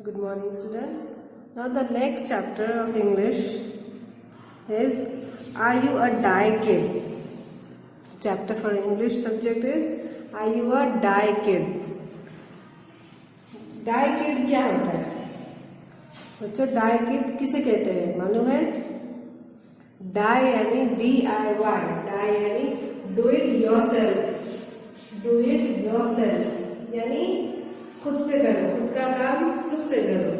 Good morning, students. Now the next chapter of English is Are you a die kid? Chapter for English subject is Are you a die kid? Die kid क्या होता है बच्चों? die kid किसे कहते हैं मालूम है? die यानी DIY, die यानी do it yourself, do it yourself यानी खुद से करो, खुद का काम खुद से करो।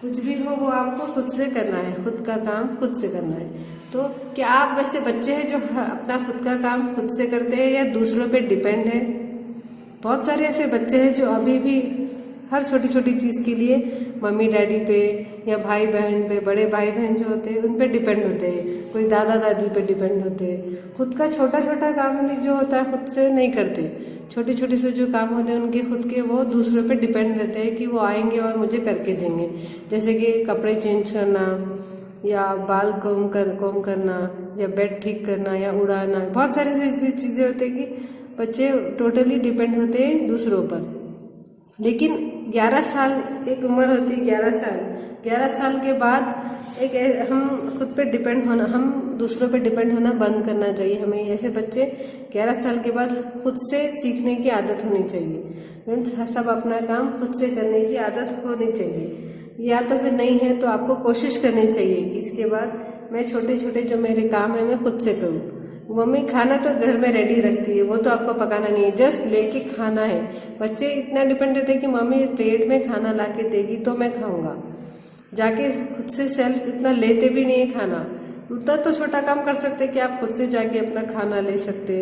कुछ भी हो वो आपको खुद से करना है, खुद का काम खुद से करना है। तो क्या आप वैसे बच्चे हैं जो अपना खुद का काम खुद से करते हैं या दूसरों पे डिपेंड है? बहुत सारे ऐसे बच्चे हैं जो अभी भी हर छोटी छोटी चीज के लिए मम्मी डैडी पे या भाई बहन पे, बड़े भाई बहन जो होते हैं उन पे डिपेंड होते हैं, कोई दादा दादी पे डिपेंड होते हैं। खुद का छोटा छोटा काम भी जो होता है खुद से नहीं करते। छोटे छोटे से जो काम होते हैं उनके खुद के वो दूसरों पे डिपेंड रहते हैं कि वो आएंगे और मुझे करके देंगे। जैसे कि कपड़े चेंज करना या बाल कोम करना या बेड ठीक करना या उड़ाना, बहुत सारी ऐसी चीजें होती है कि बच्चे टोटली डिपेंड होते हैं दूसरों पर। लेकिन 11 साल एक उम्र होती है, 11 साल के बाद एक हम खुद पे डिपेंड होना, हम दूसरों पे डिपेंड होना बंद करना चाहिए। हमें ऐसे बच्चे 11 साल के बाद खुद से सीखने की आदत होनी चाहिए। मीन्स सब अपना काम खुद से करने की आदत होनी चाहिए। या तो फिर नहीं है तो आपको कोशिश करनी चाहिए कि इसके बाद मैं छोटे छोटे जो मेरे काम है मैं खुद से करूँ। मम्मी खाना तो घर में रेडी रखती है, वो तो आपको पकाना नहीं है, जस्ट लेके खाना है। बच्चे इतना डिपेंड रहते हैं कि मम्मी प्लेट में खाना ला के देगी तो मैं खाऊंगा। जाके खुद से सेल्फ इतना लेते भी नहीं है खाना। उतना तो छोटा काम कर सकते कि आप खुद से जाके अपना खाना ले सकते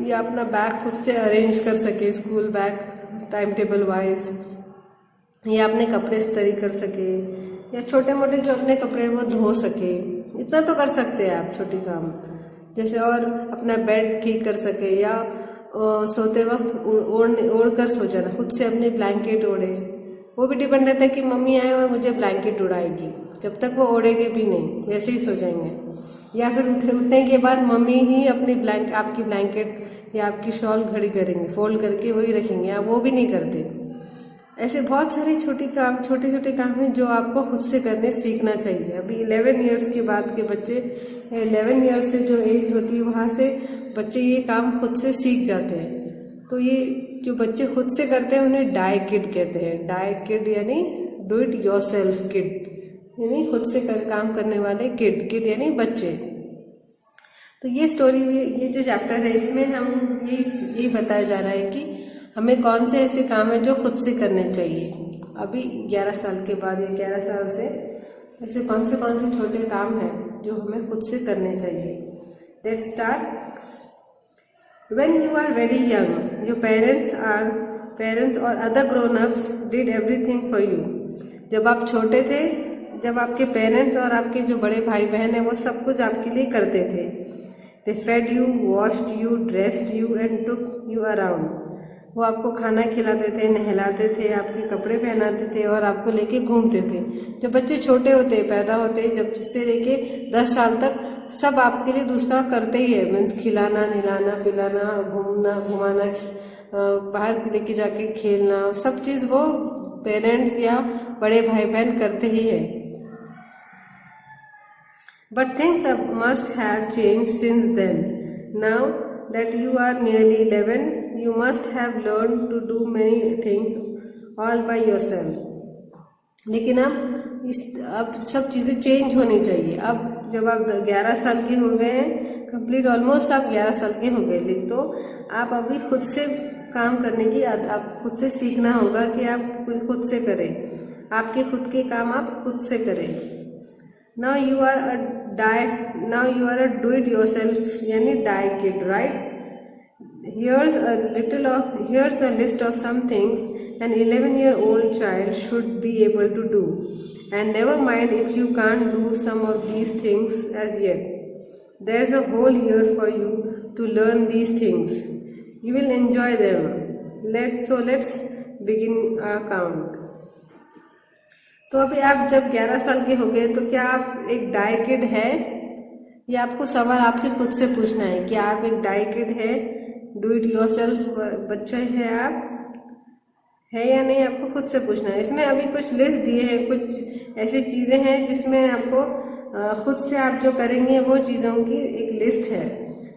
या अपना बैग खुद से अरेंज कर सके, school bag time table wise, या अपने कपड़े इस्त्री कर सके, या छोटे मोटे जो अपने कपड़े वो धो सके। इतना तो कर सकते हैं आप छोटी काम। जैसे और अपना बेड ठीक कर सके या सोते वक्त ओढ़ कर सो जाना, खुद से अपनी ब्लैंकेट ओढ़े। वो भी डिपेंड रहता है कि मम्मी आए और मुझे ब्लैंकेट उड़ाएगी, जब तक वो ओढ़ेगे भी नहीं वैसे ही सो जाएंगे। या फिर उठने के बाद मम्मी ही अपनी आपकी ब्लैंकेट या आपकी शॉल घड़ी करेंगे, फोल्ड करके वही रखेंगे, आप वो भी नहीं करते। ऐसे बहुत सारे छोटे छोटे काम हैं जो आपको खुद से करने सीखना चाहिए। अभी 11 इयर्स के बाद के बच्चे, 11 इयर्स से जो एज होती है वहाँ से बच्चे ये काम खुद से सीख जाते हैं। तो ये जो बच्चे खुद से करते हैं उन्हें डाई किड कहते हैं। डाई किड यानी डू इट योरसेल्फ किड, यानी खुद से काम करने वाले किड यानी बच्चे। तो ये स्टोरी, ये जो चैप्टर है इसमें हम यही बताया जा रहा है कि हमें कौन से ऐसे काम है जो खुद से करने चाहिए। अभी 11 साल के बाद या 11 साल से ऐसे कौन से छोटे काम हैं जो हमें खुद से करने चाहिए। Let's start. When you are very young, your parents or other grown-ups did everything for you. जब आप छोटे थे, जब आपके पेरेंट्स और आपके जो बड़े भाई बहन हैं वो सब कुछ आपके लिए करते थे। They fed you, washed you, dressed you and took you around. वो आपको खाना खिलाते थे, नहलाते थे, आपके कपड़े पहनाते थे और आपको लेके घूमते थे। जब बच्चे छोटे होते, पैदा होते, जब से लेके 10 साल तक सब आपके लिए दूसरा करते ही है। मीन्स खिलाना, नहलाना, पिलाना, घुमाना, बाहर लेके जाके खेलना, सब चीज वो पेरेंट्स या बड़े भाई बहन करते ही है। But things must have changed since then. Now that you are nearly 11, you must have learned to do many things all by yourself. लेकिन अब सब चीजें चेंज होनी चाहिए। अब जब आप 11 साल के हो गए हैं, कंप्लीट ऑलमोस्ट आप 11 साल के हो गए, तो आप अभी खुद से काम करने की आप खुद से सीखना होगा कि आप खुद से करें, आपके खुद के काम आप खुद से करें। Now you are a do it yourself यानी die kid, right? Here's a list of some things an 11-year-old child should be able to do, and never mind if you can't do some of these things as yet. There's a whole year for you to learn these things. You will enjoy them. Let's begin our count. तो अभी आप जब 11 साल के हो गए तो क्या आप एक डाई किड है? ये आपको सवाल आपके खुद से पूछना है कि आप एक डाई किड है, डू इट योरसेल्फ बच्चे हैं आप, है या नहीं आपको खुद से पूछना है। इसमें अभी कुछ लिस्ट दिए हैं, कुछ ऐसी चीजें हैं जिसमें आपको खुद से आप जो करेंगे वो चीजों की एक लिस्ट है।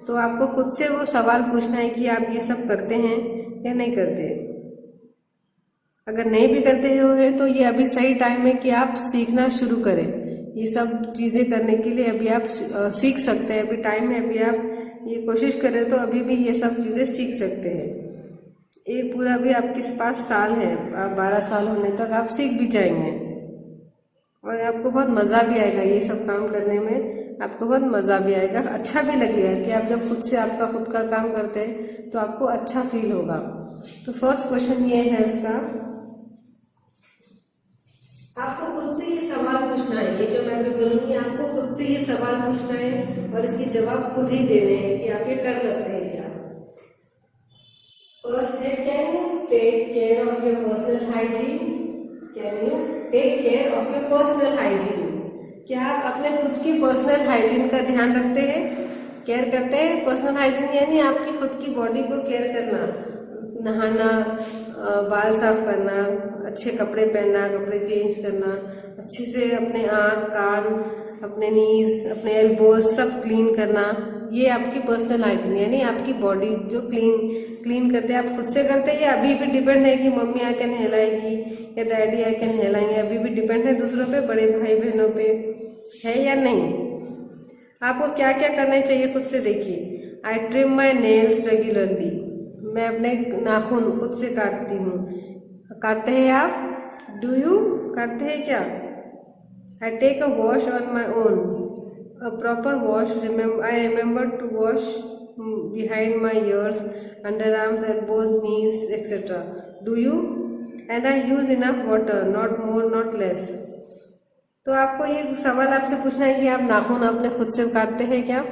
तो आपको खुद से वो सवाल पूछना है कि आप ये सब करते हैं या नहीं करते। अगर नहीं भी करते हुए तो ये अभी सही टाइम है कि आप सीखना शुरू करें। ये सब चीजें करने के लिए अभी आप सीख सकते हैं, अभी टाइम है, अभी आप ये कोशिश करें तो अभी भी ये सब चीजें सीख सकते हैं। एक पूरा भी आपके पास साल है, आप 12 साल होने तक आप सीख भी जाएंगे और आपको बहुत मजा भी आएगा। ये सब काम करने में आपको बहुत मजा भी आएगा, अच्छा भी लगेगा कि आप जब खुद से आपका खुद का काम करते हैं तो आपको अच्छा फील होगा। तो फर्स्ट क्वेश्चन ये है उसका, आपको खुद से ये सवाल पूछना है। ये जो मैं अभी बोलूंगी आपको खुद से ये सवाल पूछना है और इसके जवाब खुद ही देने हैं कि आप ये कर सकते हैं क्या। फर्स्ट है, can you take care of your personal hygiene. Can you take care of your personal hygiene. क्या आप अपने खुद की पर्सनल हाइजीन का ध्यान रखते हैं, केयर करते हैं। पर्सनल हाइजीन यानी आपकी खुद की बॉडी को केयर करना, नहाना, बाल साफ करना, अच्छे कपड़े पहनना, कपड़े चेंज करना, अच्छे से अपने आँख, कान, अपने नीज, अपने एल्बोज सब क्लीन करना। ये आपकी पर्सनल हाइजीन यानी आपकी बॉडी जो क्लीन करते हैं आप खुद से करते हैं या अभी भी डिपेंड है कि मम्मी आके नहलाएगी या डैडी आके नहलाएंगे। अभी भी डिपेंड है दूसरों पे, बड़े भाई बहनों पे है या नहीं। आपको क्या क्या करना चाहिए खुद से देखिए। आई ट्रिम माई नेल्स रेगुलरली। मैं अपने नाखून खुद से काटती हूँ। काटते हैं आप? डू यू काटते हैं क्या? I take a wash on my own, a proper wash. I remember to wash behind my ears, underarms, elbows, knees, etc. Do you? And I use enough water, not more, not less. तो आपको ये सवाल आपसे पूछना है कि आप नाखून अपने खुद से काटते हैं क्या?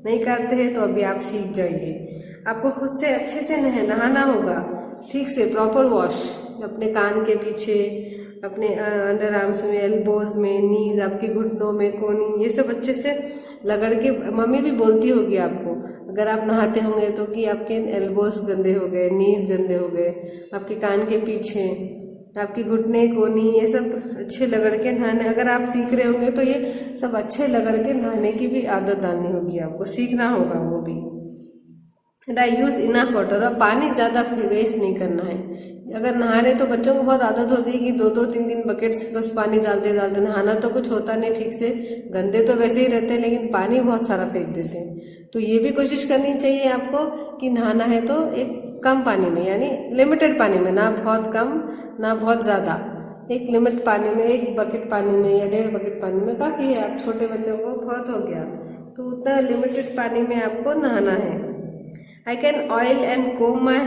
नहीं काटते हैं तो अभी आप सीख जाइए। आपको खुद से अच्छे से नहाना होगा, ठीक से प्रॉपर वॉश, अपने कान के पीछे, अपने अंडर आर्म्स में, एल्बोज में, नीज, आपके घुटनों में, कोनी, ये सब अच्छे से लगड़ के। मम्मी भी बोलती होगी आपको अगर आप नहाते होंगे तो कि आपके एल्बोज गंदे हो गए, नीज गंदे हो गए, आपके कान के पीछे, आपके घुटने, कोनी, ये सब अच्छे लगड़ के नहाने। अगर आप सीख रहे होंगे तो ये सब अच्छे लगड़ के नहाने की भी आदत डालनी होगी, आपको सीखना होगा वो भी। And I use enough water. और पानी ज्यादा वेस्ट नहीं करना है। अगर नहा रहे तो बच्चों को बहुत आदत होती है कि 2-2, 3-3 बकेट्स बस पानी डालते नहाना तो कुछ होता नहीं ठीक से, गंदे तो वैसे ही रहते हैं लेकिन पानी बहुत सारा फेंक देते हैं। तो ये भी कोशिश करनी चाहिए आपको कि नहाना है तो एक कम पानी में, यानी लिमिटेड पानी में, ना बहुत कम ना बहुत ज्यादा, एक लिमिट पानी में, 1 बकेट पानी में या 1.5 बकेट पानी में काफी है। आप छोटे बच्चों को बहुत हो गया तो उतना लिमिटेड पानी में आपको नहाना है। I can oil and comb my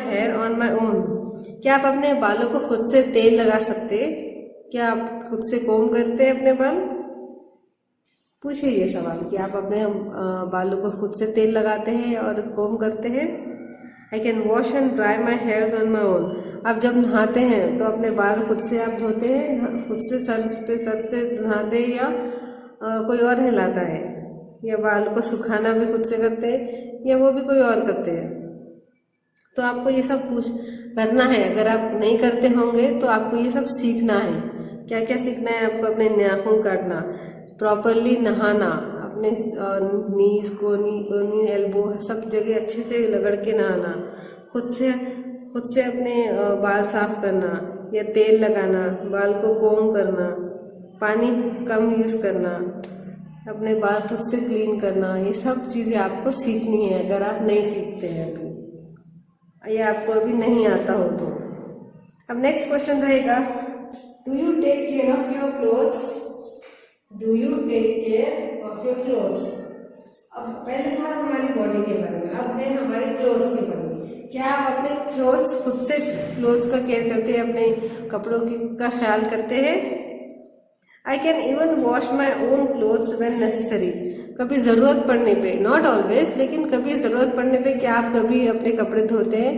hair on my own. क्या आप अपने बालों को खुद से तेल लगा सकते? क्या आप खुद से कोम करते हैं अपने बाल? पूछिए ये सवाल कि आप अपने बालों को खुद से तेल लगाते हैं और कोम करते हैं। I can wash and dry my hairs on my own. आप जब नहाते हैं तो अपने बाल खुद से आप धोते हैं, खुद से सर से नहाते हैं या कोई और नहलाता है, या बाल को सुखाना भी खुद से करते हैं या वो भी कोई और करते हैं। तो आपको ये सब करना है। अगर आप नहीं करते होंगे तो आपको ये सब सीखना है। क्या क्या सीखना है आपको? अपने नाखून काटना, प्रॉपरली नहाना, अपने नीज, कोनी, एल्बो, सब जगह अच्छे से लगड़ के नहाना, खुद से अपने बाल साफ करना या तेल लगाना, बाल को कोम करना, पानी कम यूज करना, अपने बाल खुद से क्लीन करना, ये सब चीजें आपको सीखनी है। अगर आप नहीं सीखते हैं अभी या आपको अभी नहीं आता हो तो। अब नेक्स्ट क्वेश्चन रहेगा, do you take care of your clothes? Do you take care of your clothes? अब पहले था हमारी बॉडी के बारे में, अब है हमारे क्लोथ्स के बारे में। क्या आप अपने क्लोथ्स खुद से क्लोथ्स का केयर करते हैं, अपने कपड़ों का ख्याल करते हैं? I can even wash my own clothes when necessary. कभी जरूरत पड़ने पे, नॉट ऑलवेज, लेकिन कभी जरूरत पड़ने पे क्या आप कभी अपने कपड़े धोते हैं?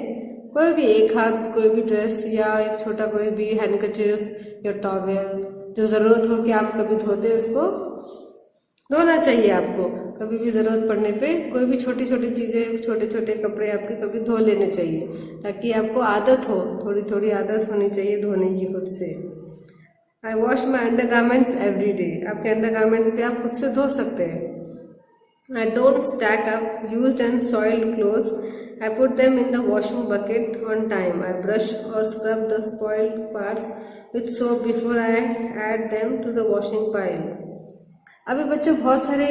कोई भी एक हाथ, कोई भी ड्रेस या एक छोटा कोई भी हैंडकरचिफ या टॉवेल जो जरूरत हो कि आप कभी धोते, उसको धोना चाहिए आपको। कभी भी ज़रूरत पड़ने पे कोई भी छोटी छोटी चीज़ें, छोटे छोटे कपड़े आपके कभी धो लेने चाहिए, ताकि आपको आदत हो, थोड़ी थोड़ी आदत होनी चाहिए धोने की खुद से। I wash my undergarments every day, आपके अंडर गारमेंट्स भी आप खुद से धो सकते हैं। I don't stack up used and soiled clothes. I put them in the washing bucket on time. I brush or scrub the spoiled parts with soap before I add them to the washing pile. अभी बच्चों, बहुत सारे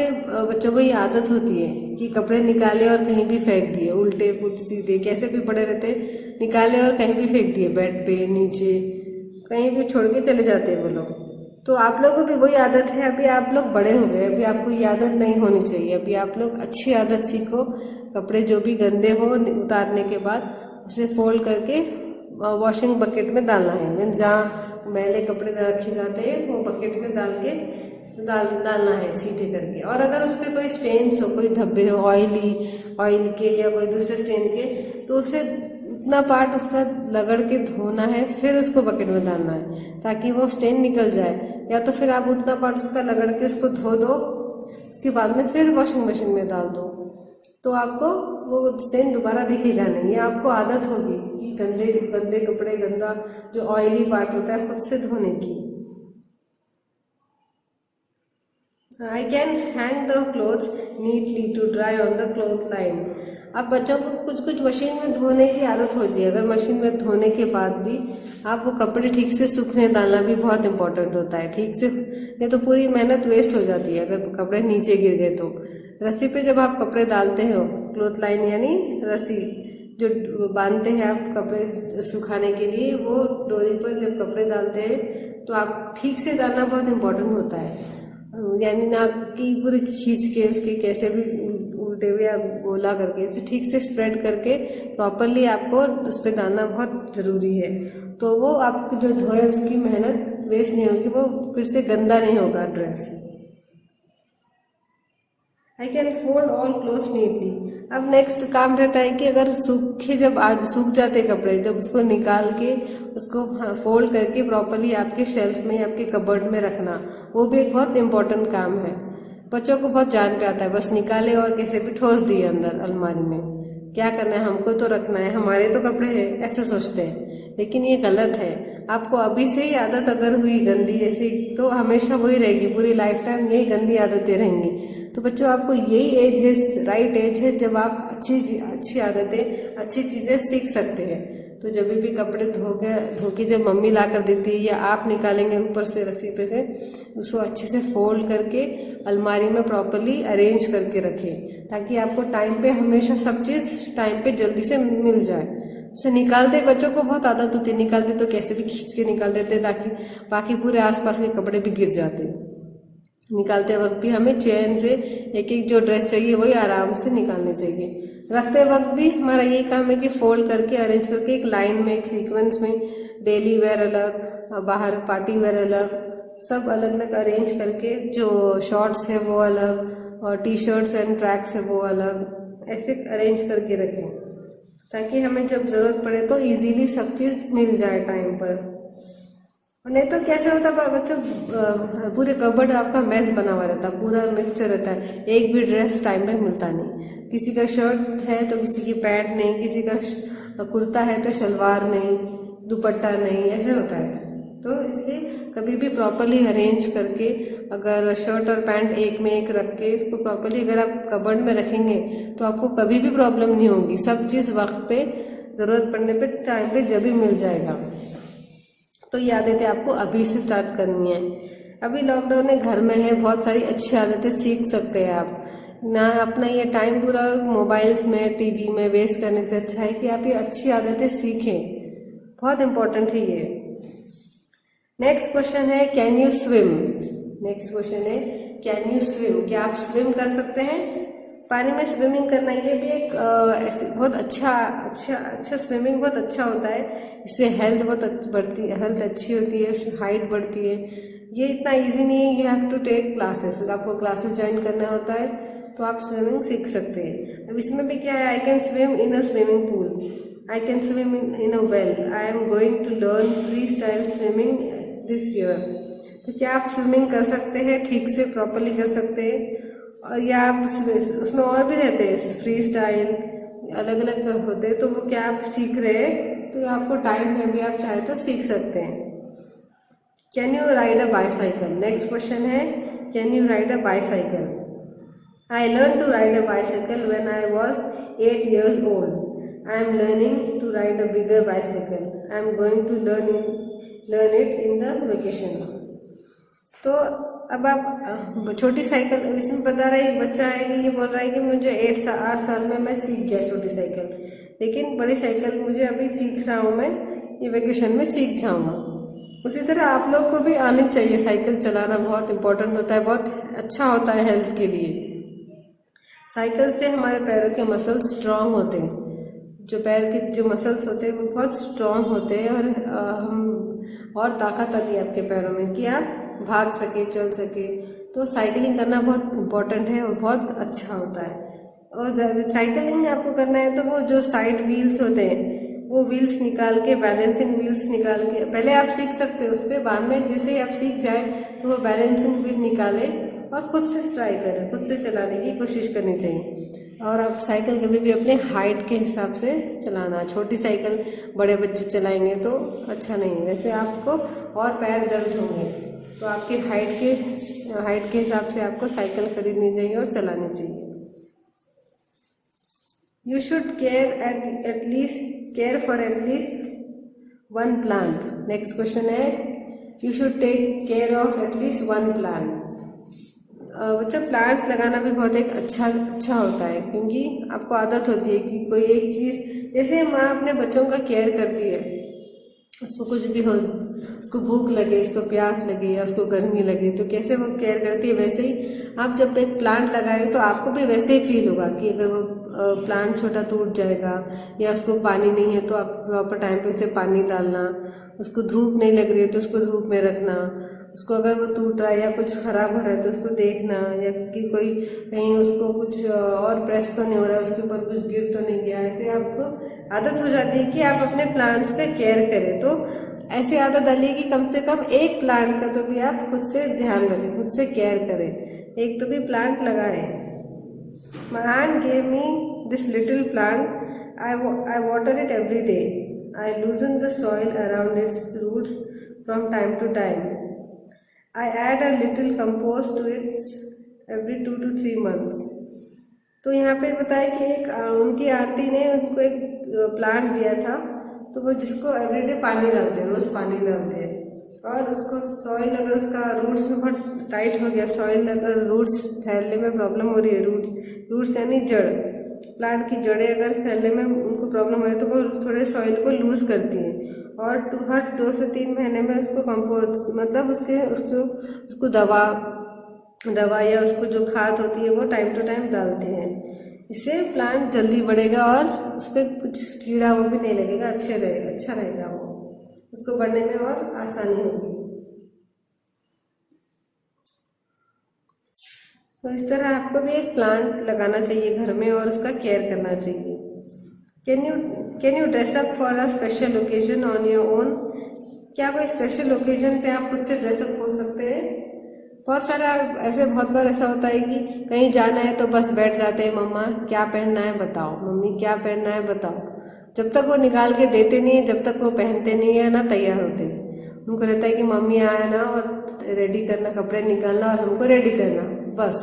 बच्चों को ये आदत होती है कि कपड़े निकाले और कहीं भी फेंक दिए, उल्टे पुल्टे सीधे कैसे भी पड़े रहते, निकाले और कहीं भी फेंक दिए, बेड पे, नीचे, कहीं भी छोड़ के चले जाते हैं वो लोग। तो आप लोगों को भी वही आदत है। अभी आप लोग बड़े हो गए, अभी आपको ये आदत नहीं होनी चाहिए। अभी आप लोग अच्छी आदत सीखो, कपड़े जो भी गंदे हो उतारने के बाद उसे फोल्ड करके वॉशिंग बकेट में डालना है। मीन्स जहाँ मैले कपड़े रखे जाते हैं वो बकेट में डालना है सीधे करके। और अगर उस पर कोई स्टेन्स हो, कोई धब्बे हो ऑयल के या कोई दूसरे स्टेन के, तो उसे उतना पार्ट उसका रगड़ के धोना है, फिर उसको बकेट में डालना है ताकि वो स्टेन निकल जाए। या तो फिर आप उतना पार्ट उसका रगड़ के उसको धो दो, उसके बाद में फिर वॉशिंग मशीन में डाल दो, तो आपको वो स्टेन दोबारा दिखेगा नहीं। ये आपको आदत होगी कि गंदे कपड़े, गंदा जो ऑयली पार्ट होता है खुद से धोने की। I can hang the clothes neatly to dry on the cloth line. अब बच्चों को कुछ मशीन में धोने की आदत हो जाए। अगर मशीन में धोने के बाद भी आप वो कपड़े ठीक से सूखने डालना भी बहुत इंपॉर्टेंट होता है। ठीक से, नहीं तो पूरी मेहनत वेस्ट हो जाती है अगर कपड़े नीचे गिर गए तो। रस्सी पे जब आप कपड़े डालते हो, क्लोथ लाइन यानी रस्सी जो बांधते हैं आप कपड़े सुखाने के लिए, वो डोरी पर जब कपड़े डालते हैं तो आप ठीक से डालना बहुत इंपॉर्टेंट होता है। यानी ना कि पूरे खींच के उसके कैसे भी उल्टे हुए या गोला करके इसे ठीक से स्प्रेड करके प्रॉपरली आपको उस पर डालना बहुत ज़रूरी है। तो वो आप जो धोए उसकी मेहनत वेस्ट नहीं होगी, वो फिर से गंदा नहीं होगा dress. I can fold all clothes neatly. अब नेक्स्ट काम रहता है कि अगर जब आज सूख जाते कपड़े, जब उसको निकाल के उसको फोल्ड करके प्रॉपरली आपके शेल्फ में, आपके कबर्ड में रखना, वो भी एक बहुत इंपॉर्टेंट काम है। बच्चों को बहुत जान पे आता है, बस निकाले और कैसे भी ठोस दिए अंदर अलमारी में। क्या करना है, हमको तो रखना है, हमारे तो कपड़े हैं, ऐसे सोचते हैं, लेकिन ये गलत है। आपको अभी से ही आदत अगर हुई गंदी ऐसी, तो हमेशा वही रहेगी, पूरी लाइफ टाइम यही गंदी आदतें रहेंगी। तो बच्चों, आपको यही एज है, राइट एज है, जब आप अच्छी आदतें, अच्छी चीजें सीख सकते हैं। तो जब भी कपड़े धो के जब मम्मी ला कर देती है या आप निकालेंगे ऊपर से रस्सी पे से, उसको अच्छे से फोल्ड करके अलमारी में प्रॉपरली अरेंज करके रखें, ताकि आपको टाइम पे हमेशा सब चीज़ टाइम पे जल्दी से मिल जाए। उसे निकालते बच्चों को बहुत आदत होती है, निकालते तो कैसे भी खींच के निकाल देते ताकि बाकी पूरे आसपास के कपड़े भी गिर जाते। निकालते वक्त भी हमें चैन से एक एक जो ड्रेस चाहिए वही आराम से निकालने चाहिए। रखते वक्त भी हमारा ये काम है कि फोल्ड करके अरेंज करके एक लाइन में, एक सीक्वेंस में, डेली वेयर अलग, बाहर पार्टी वेयर अलग, सब अलग अलग अरेंज करके, जो शॉर्ट्स है वो अलग और टी शर्ट्स एंड ट्रैक्स है वो अलग, ऐसे अरेंज करके रखें ताकि हमें जब जरूरत पड़े तो इजीली सब चीज मिल जाए टाइम पर। नहीं तो कैसे होता है बच्चों, पूरे कबर्ड आपका मैस बना हुआ रहता है, पूरा मिक्सचर रहता है, एक भी ड्रेस टाइम पे मिलता नहीं। किसी का शर्ट है तो किसी की पैंट नहीं, किसी का कुर्ता है तो शलवार नहीं, दुपट्टा नहीं, ऐसे होता है। तो इसलिए कभी भी प्रॉपरली अरेंज करके, अगर शर्ट और पैंट एक में एक रख के इसको प्रॉपरली अगर आप कबर्ड में रखेंगे तो आपको कभी भी प्रॉब्लम नहीं होगी। सब चीज़ वक्त पे, ज़रूरत पड़ने पे, टाइम पे जब भी मिल जाएगा। तो ये आदतें आपको अभी से स्टार्ट करनी है। अभी लॉकडाउन में घर में है, बहुत सारी अच्छी आदतें सीख सकते हैं आप ना। अपना ये टाइम पूरा मोबाइल्स में, टीवी में वेस्ट करने से अच्छा है कि आप ये अच्छी आदतें सीखें, बहुत इंपॉर्टेंट है ये। नेक्स्ट क्वेश्चन है, can you swim. Next question है, कैन यू स्विम, क्या आप स्विम कर सकते हैं? पानी में स्विमिंग करना ये भी एक ऐसे बहुत अच्छा स्विमिंग बहुत अच्छा होता है। इससे हेल्थ बहुत बढ़ती है, हेल्थ अच्छी होती है, हाइट बढ़ती है। ये इतना इजी नहीं है, you have to take classes. आपको क्लासेस ज्वाइन करना होता है तो आप स्विमिंग सीख सकते हैं। अब इसमें भी क्या है, I can swim in a swimming pool, I can swim in a well, I am going to learn free style swimming this year. तो क्या आप स्विमिंग कर सकते हैं, ठीक से प्रॉपरली कर सकते हैं। और या आप उसमें और भी रहते हैं फ्री स्टाइल, अलग अलग होते हैं, तो वो क्या आप सीख रहे हैं तो आपको टाइम में भी आप चाहे तो सीख सकते हैं। Can you ride a bicycle? Next question है can you ride a bicycle? I learned to ride a bicycle when I was 8 years old. I am learning to ride a bigger bicycle. I am going to learn it in the vacation. तो अब आप छोटी cycle, इसमें बता रहा है एक बच्चा है कि ये बोल रहा है कि मुझे 8 साल में मैं सीख गया छोटी साइकिल, लेकिन बड़ी साइकिल मुझे अभी सीख रहा हूँ, मैं ये वेकेशन में सीख जाऊँगा। उसी तरह आप लोग को भी आनी चाहिए, साइकिल चलाना बहुत इम्पोर्टेंट होता है, बहुत अच्छा होता है हेल्थ के लिए। साइकिल से हमारे पैरों के मसल्स स्ट्रांग होते हैं, जो पैर के जो मसल्स होते हैं वो बहुत स्ट्रांग होते हैं, और ताकत आती है आपके पैरों में कि आप भाग सके, चल सके। तो साइकिलिंग करना बहुत इम्पोर्टेंट है और बहुत अच्छा होता है। और साइकिलिंग आपको करना है तो वो जो साइड व्हील्स होते हैं वो व्हील्स निकाल के, बैलेंसिंग व्हील्स निकाल के पहले आप सीख सकते हो उस पर, बाद में जैसे ही आप सीख जाए तो वो बैलेंसिंग व्हील निकाले और खुद से ट्राई करें, खुद से चलाने की कोशिश करनी चाहिए। और आप साइकिल कभी भी अपने हाइट के हिसाब से चलाना, छोटी साइकिल बड़े बच्चे चलाएंगे तो अच्छा नहीं है, वैसे आपको और पैर दर्द होंगे। तो आपके हाइट के हिसाब से आपको साइकिल खरीदनी चाहिए और चलानी चाहिए। You should care for at least 1 plant. Next question है you should take care of at least 1 plant. बच्चा प्लांट्स लगाना भी बहुत एक अच्छा होता है, क्योंकि आपको आदत होती है कि कोई एक चीज़, जैसे माँ अपने बच्चों का केयर करती है, उसको कुछ भी हो, उसको भूख लगे, उसको प्यास लगे या उसको गर्मी लगे तो कैसे वो केयर करती है, वैसे ही आप जब एक प्लांट लगाए तो आपको भी वैसे ही फील होगा कि अगर वो प्लांट छोटा टूट जाएगा या उसको पानी नहीं है तो आप प्रॉपर टाइम पे उसे पानी डालना, उसको धूप नहीं लग रही है तो उसको धूप में रखना, उसको अगर वो टूट रहा है या कुछ खराब हो रहा है तो उसको देखना, या कि कोई कहीं उसको कुछ और प्रेस तो नहीं हो रहा है, उसके ऊपर कुछ गिर तो नहीं गया। ऐसे आपको आदत हो जाती है कि आप अपने प्लांट्स का केयर करें। तो ऐसी आदत डालिए कि कम से कम एक प्लांट का तो भी आप खुद से ध्यान रखें, खुद से केयर करें, एक तो भी प्लांट लगाएं। My aunt gave me this little plant. I water it every day. I loosen the soil around its roots from time to time. I add a little compost to it every 2 to 3 months. तो यहाँ पे बताया कि एक उनकी aunty ने उनको एक प्लांट दिया था, तो वो जिसको एवरीडे पानी डालते हैं, रोज पानी डालते हैं, और उसको सॉइल अगर उसका रूट्स में बहुत टाइट हो गया, सॉइल अगर रूट्स फैलने में प्रॉब्लम हो रही है, रूट्स यानी जड़, प्लांट की जड़ें अगर फैलने में उनको प्रॉब्लम हो रही है तो वो थोड़े सॉइल को लूज करती हैं, और हर 2 से 3 महीने में उसको कंपोस्ट, मतलब उसको दवा या उसको जो खाद होती है वो टाइम टू टाइम डालते हैं। इससे प्लांट जल्दी बढ़ेगा और उस पर कुछ कीड़ा वो भी नहीं लगेगा, अच्छा रहेगा, वो उसको बढ़ने में और आसानी होगी। तो इस तरह आपको भी एक प्लांट लगाना चाहिए घर में और उसका केयर करना चाहिए। Can you dress up for a special occasion on your own? क्या कोई स्पेशल ओकेजन पे आप खुद से ड्रेसअप हो सकते हैं? बहुत बार ऐसा होता है कि कहीं जाना है तो बस बैठ जाते हैं, मम्मा क्या पहनना है बताओ, मम्मी क्या पहनना है बताओ। जब तक वो निकाल के देते नहीं है, जब तक वो पहनते नहीं है ना तैयार होते, उनको रहता है कि मम्मी आए ना और रेडी करना, कपड़े निकालना और हमको रेडी करना बस।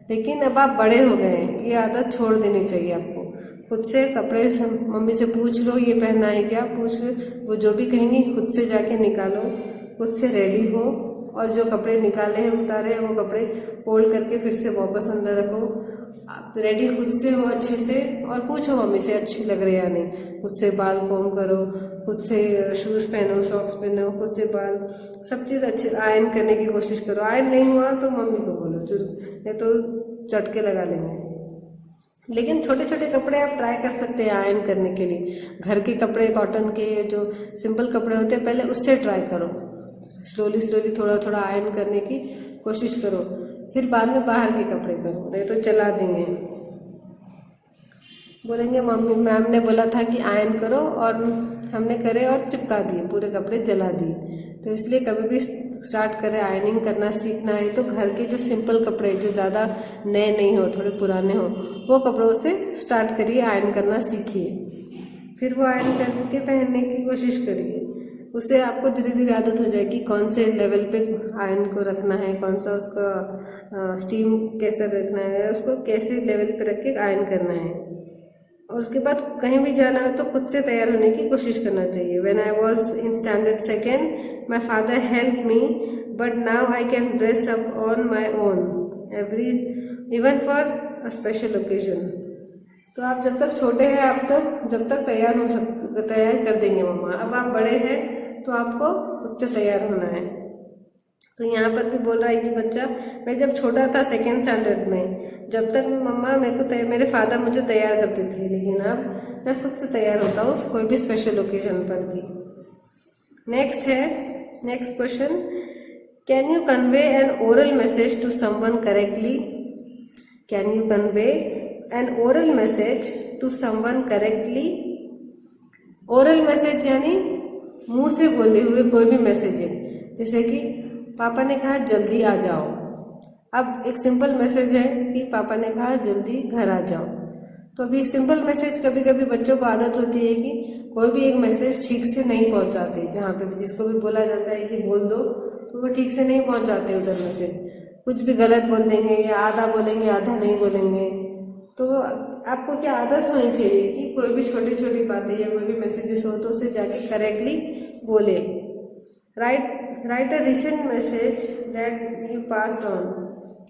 लेकिन अब आप बड़े हो गए हैं, ये आदत छोड़ देनी चाहिए आपको। खुद से कपड़े मम्मी से पूछ लो ये पहनना है क्या, वो जो भी कहेंगी खुद से जाके निकालो, खुद से रेडी हो, और जो कपड़े निकाले हैं उतारे हैं वो कपड़े फोल्ड करके फिर से वापस अंदर रखो। आप रेडी खुद से हो अच्छे से, और पूछो मम्मी से अच्छी लग रही है या नहीं, खुद से बाल कोम करो, खुद से शूज़ पहनो, सॉक्स पहनो, खुद से बाल सब चीज़ अच्छे आयरन करने की कोशिश करो। आयरन नहीं हुआ तो मम्मी को बोलो, नहीं तो चटके लगा लेंगे। लेकिन छोटे छोटे कपड़े आप ट्राई कर सकते हैं आयरन करने के लिए। घर के कपड़े, कॉटन के जो सिंपल कपड़े होते हैं पहले उससे ट्राई करो, स्लोली थोड़ा थोड़ा आयरन करने की कोशिश करो, फिर बाद में बाहर के कपड़े करो, नहीं तो चला देंगे। बोलेंगे मम्मी मैम ने बोला था कि आयरन करो, और हमने करे और चिपका दिए, पूरे कपड़े जला दिए। तो इसलिए कभी भी स्टार्ट करें आयरनिंग करना सीखना है तो घर के जो सिंपल कपड़े जो ज़्यादा नए नहीं हो, थोड़े पुराने हो, वो कपड़ों से स्टार्ट करिए, आयरन करना सीखिए। फिर वो आयरन करके पहनने की कोशिश करिए, उससे आपको धीरे धीरे आदत हो जाएगी कौन से लेवल पे आयरन को रखना है, कौन सा उसका स्टीम कैसे रखना है, उसको कैसे लेवल पे रख के आयरन करना है। और उसके बाद कहीं भी जाना हो तो खुद से तैयार होने की कोशिश करना चाहिए। When I was in standard second my father help me, but now I can dress up on my own even for a special occasion. तो आप जब तक छोटे हैं आप तक जब तक तैयार कर देंगे मम्मा। अब आप बड़े हैं तो आपको उससे तैयार होना है। तो यहाँ पर भी बोल रहा है कि बच्चा, मैं जब छोटा था सेकेंड स्टैंडर्ड में, जब तक मम्मा मेरे फादर मुझे तैयार करते थे, लेकिन अब मैं खुद से तैयार होता हूँ कोई भी स्पेशल ओकेजन पर भी। Next question, can you convey an oral message to someone correctly? Can you convey an oral message to someone correctly? Oral message यानी मुंह से बोले हुए कोई भी मैसेज है, जैसे कि पापा ने कहा जल्दी आ जाओ। अब एक सिंपल मैसेज है कि पापा ने कहा जल्दी घर आ जाओ। तो अभी सिंपल मैसेज कभी कभी बच्चों को आदत होती है कि कोई भी एक मैसेज ठीक से नहीं पहुंचाते, जहाँ पे जिसको भी बोला जाता है कि बोल दो तो वो ठीक से नहीं पहुंचाते उधर मैसेज, कुछ भी गलत बोल देंगे या आधा बोलेंगे आधा नहीं बोलेंगे। तो आपको क्या आदत होनी चाहिए कि कोई भी छोटी छोटी बातें या कोई भी मैसेजेस हो तो उसे जाके करेक्टली बोले। Right a recent message that you passed on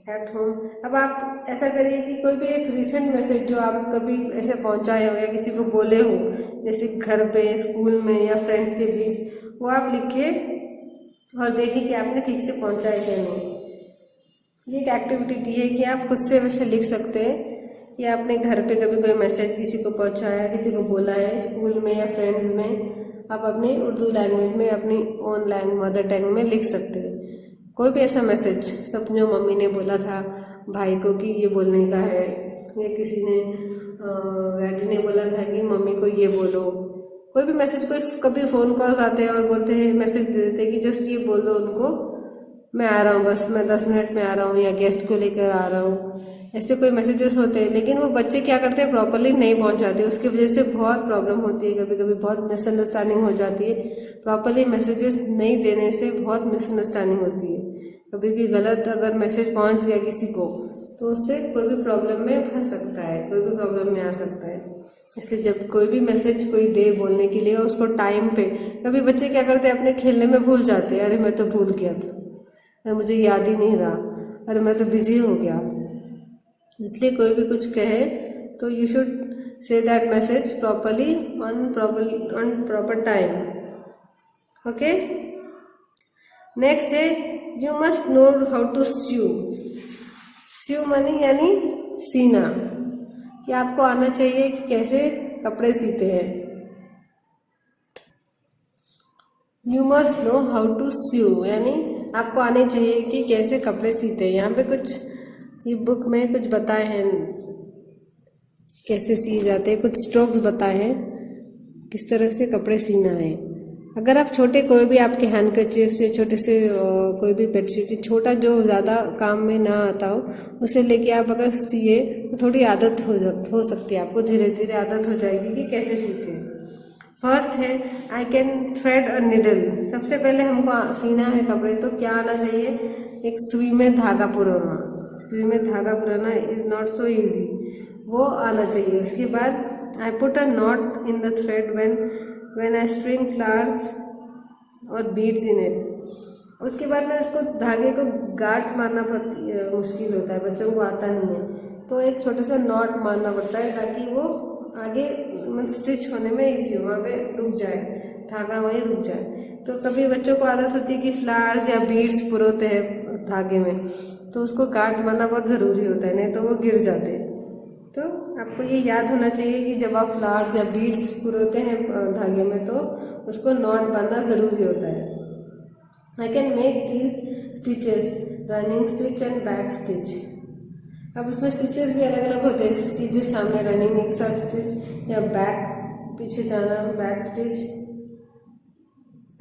at home. अब आप ऐसा करिए कि कोई भी एक रिसेंट मैसेज जो आप कभी ऐसे पहुंचाए हो या किसी को बोले हो, जैसे घर पे, स्कूल में या फ्रेंड्स के बीच, वो आप लिखे और देखिए कि आपने ठीक से पहुंचाए क्या नहीं। ये एक एक्टिविटी दी है कि आप खुद से वैसे लिख सकते हैं कि आपने घर पे कभी कोई मैसेज किसी को पहुंचाया, किसी को बोला है, स्कूल में या फ्रेंड्स में, आप अपनी उर्दू लैंग्वेज में, अपनी ओन मदर टंग में लिख सकते हैं। कोई भी ऐसा मैसेज, समझो मम्मी ने बोला था भाई को कि ये बोलने का है, या किसी ने डैडी ने बोला था कि मम्मी को ये बोलो। कोई भी मैसेज, कोई कभी फ़ोन कॉल आते हैं और बोलते हैं, मैसेज दे देते हैं कि जस्ट ये बोल दो उनको मैं आ रहा हूँ, बस मैं 10 मिनट में आ रहा हूँ, या गेस्ट को लेकर आ रहा हूँ। ऐसे कोई मैसेजेस होते हैं, लेकिन वो बच्चे क्या करते हैं, प्रॉपरली नहीं पहुंचाते, उसकी वजह से बहुत प्रॉब्लम होती है, कभी कभी बहुत मिसअंडरस्टैंडिंग हो जाती है। प्रॉपरली मैसेजेस नहीं देने से बहुत मिसअंडरस्टैंडिंग होती है। कभी भी गलत अगर मैसेज पहुंच गया किसी को तो उससे कोई भी प्रॉब्लम में फंस सकता है, कोई भी प्रॉब्लम में आ सकता है। इसलिए जब कोई भी मैसेज कोई दे बोलने के लिए, उसको टाइम पे, कभी बच्चे क्या करते हैं अपने खेलने में भूल जाते हैं, अरे मैं तो भूल गया था, अरे मुझे याद ही नहीं रहा, अरे मैं तो बिजी हो गया। इसलिए कोई भी कुछ कहे तो you should say that message properly on proper time. Okay, next है you must know how to sew. Sew मनी यानी सीना, कि आपको आना चाहिए कि कैसे कपड़े सीते हैं। You must know how to sew यानी आपको आने चाहिए कि कैसे कपड़े सीते हैं। यहाँ पे कुछ ये बुक में कुछ बताए हैं कैसे सिए जाते हैं, कुछ स्ट्रोक्स बताए हैं किस तरह से कपड़े सीना है। अगर आप छोटे कोई भी आपके हैंडकरचीफ से, छोटे से कोई भी बेडशीट, छोटा जो ज़्यादा काम में ना आता हो, उसे लेके आप अगर सिए तो थोड़ी आदत हो सकती है, आपको धीरे धीरे आदत हो जाएगी कि कैसे सीते हैं। फर्स्ट है I can thread a needle. सबसे पहले हमको सीना है कपड़े तो क्या आना चाहिए, एक सुई में धागा पुराना। सुई में धागा पुराना इज नॉट सो इजी, वो आना चाहिए। उसके बाद I put a not in the thread when I string flowers और बीड्स इन इट। उसके बाद में उसको धागे को गांठ मारना मुश्किल होता है, बच्चों को आता नहीं है, तो एक छोटा सा नॉट मारना पड़ता है ताकि वो आगे स्टिच होने में इजी हो, वहाँ पे रुक जाए, धागा वहीं रुक जाए। तो कभी बच्चों को आदत होती है कि फ्लावर्स या बीड्स पुरोते हैं धागे में, तो उसको गांठ मारना बहुत ज़रूरी होता है, नहीं तो वो गिर जाते हैं। तो आपको ये याद होना चाहिए कि जब आप फ्लावर्स या बीड्स पुरोते हैं धागे में तो उसको नॉट बांधना ज़रूरी होता है। I can make these stitches running stitch and back stitch. अब उसमें स्टिचेस भी अलग अलग होते हैं, सीधे सामने रनिंग एक साथ स्टिच या बैक पीछे जाना back stitch.